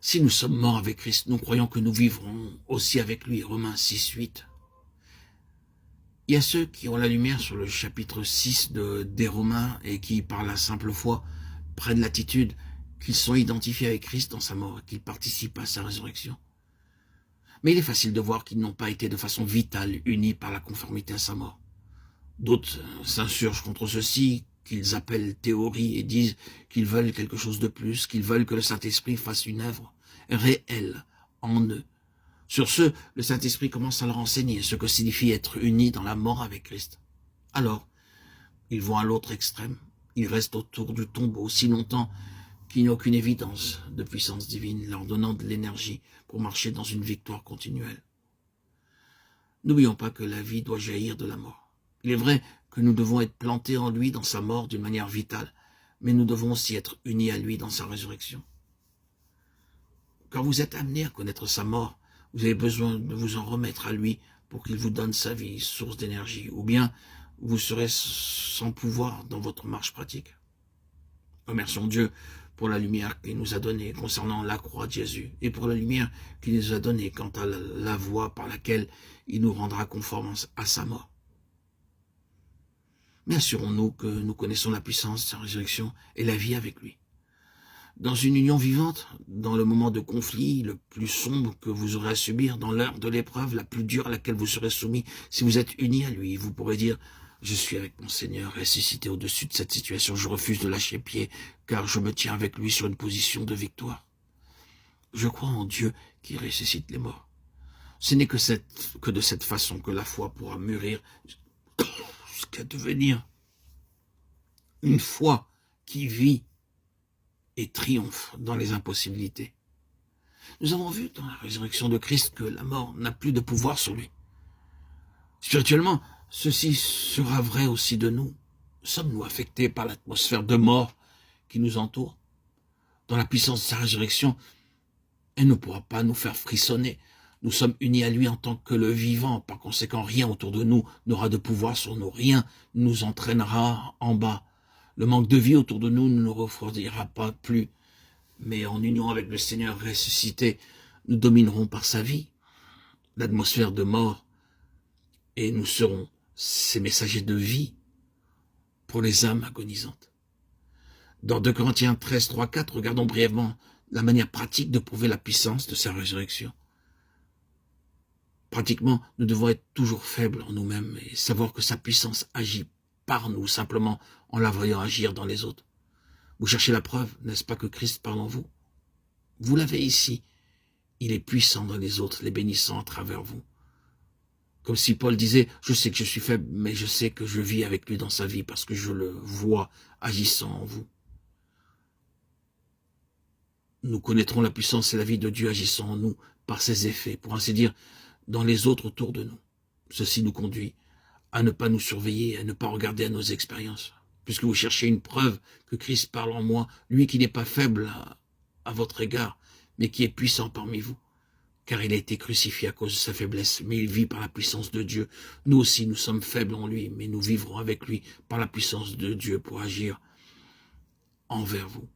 Si nous sommes morts avec Christ, nous croyons que nous vivrons aussi avec lui. Romains 6, 8. Il y a ceux qui ont la lumière sur le chapitre 6 des Romains et qui, par la simple foi, prennent l'attitude qu'ils sont identifiés avec Christ dans sa mort et qu'ils participent à sa résurrection. Mais il est facile de voir qu'ils n'ont pas été de façon vitale unis par la conformité à sa mort. D'autres s'insurgent contre ceci, qu'ils appellent théorie, et disent qu'ils veulent quelque chose de plus, qu'ils veulent que le Saint-Esprit fasse une œuvre réelle en eux. Sur ce, le Saint-Esprit commence à leur enseigner ce que signifie être unis dans la mort avec Christ. Alors, ils vont à l'autre extrême, ils restent autour du tombeau si longtemps qu'il n'y a aucune évidence de puissance divine leur donnant de l'énergie pour marcher dans une victoire continuelle. N'oublions pas que la vie doit jaillir de la mort. Il est vrai que nous devons être plantés en lui dans sa mort d'une manière vitale, mais nous devons aussi être unis à lui dans sa résurrection. Quand vous êtes amené à connaître sa mort, vous avez besoin de vous en remettre à lui pour qu'il vous donne sa vie, source d'énergie, ou bien vous serez sans pouvoir dans votre marche pratique. Remercions Dieu pour la lumière qu'il nous a donnée concernant la croix de Jésus et pour la lumière qu'il nous a donnée quant à la voie par laquelle il nous rendra conformes à sa mort. Mais assurons-nous que nous connaissons la puissance de sa résurrection et la vie avec lui. Dans une union vivante, dans le moment de conflit le plus sombre que vous aurez à subir, dans l'heure de l'épreuve la plus dure à laquelle vous serez soumis, si vous êtes unis à lui, vous pourrez dire « Je suis avec mon Seigneur ressuscité au-dessus de cette situation, je refuse de lâcher pied, car je me tiens avec lui sur une position de victoire. Je crois en Dieu qui ressuscite les morts. Ce n'est que de cette façon que la foi pourra mûrir jusqu'à devenir une foi qui vit et triomphe dans les impossibilités. Nous avons vu dans la résurrection de Christ que la mort n'a plus de pouvoir sur lui. Spirituellement, ceci sera vrai aussi de nous. Sommes-nous affectés par l'atmosphère de mort qui nous entoure? Dans la puissance de sa résurrection, elle ne pourra pas nous faire frissonner. Nous sommes unis à lui en tant que le vivant. Par conséquent, rien autour de nous n'aura de pouvoir sur nous. Rien ne nous entraînera en bas. Le manque de vie autour de nous ne nous refroidira pas plus. Mais en union avec le Seigneur ressuscité, nous dominerons par sa vie l'atmosphère de mort et nous serons ses messagers de vie pour les âmes agonisantes. Dans 2 Corinthiens 13, 3, 4, regardons brièvement la manière pratique de prouver la puissance de sa résurrection. Pratiquement, nous devons être toujours faibles en nous-mêmes et savoir que sa puissance agit par nous, simplement en la voyant agir dans les autres. Vous cherchez la preuve, n'est-ce pas que Christ parle en vous? Vous l'avez ici. Il est puissant dans les autres, les bénissant à travers vous. Comme si Paul disait, je sais que je suis faible, mais je sais que je vis avec lui dans sa vie parce que je le vois agissant en vous. Nous connaîtrons la puissance et la vie de Dieu agissant en nous par ses effets, pour ainsi dire, dans les autres autour de nous. Ceci nous conduit à ne pas nous surveiller, à ne pas regarder à nos expériences. Puisque vous cherchez une preuve que Christ parle en moi, lui qui n'est pas faible à votre égard, mais qui est puissant parmi vous. Car il a été crucifié à cause de sa faiblesse, mais il vit par la puissance de Dieu. Nous aussi, nous sommes faibles en lui, mais nous vivrons avec lui par la puissance de Dieu pour agir envers vous.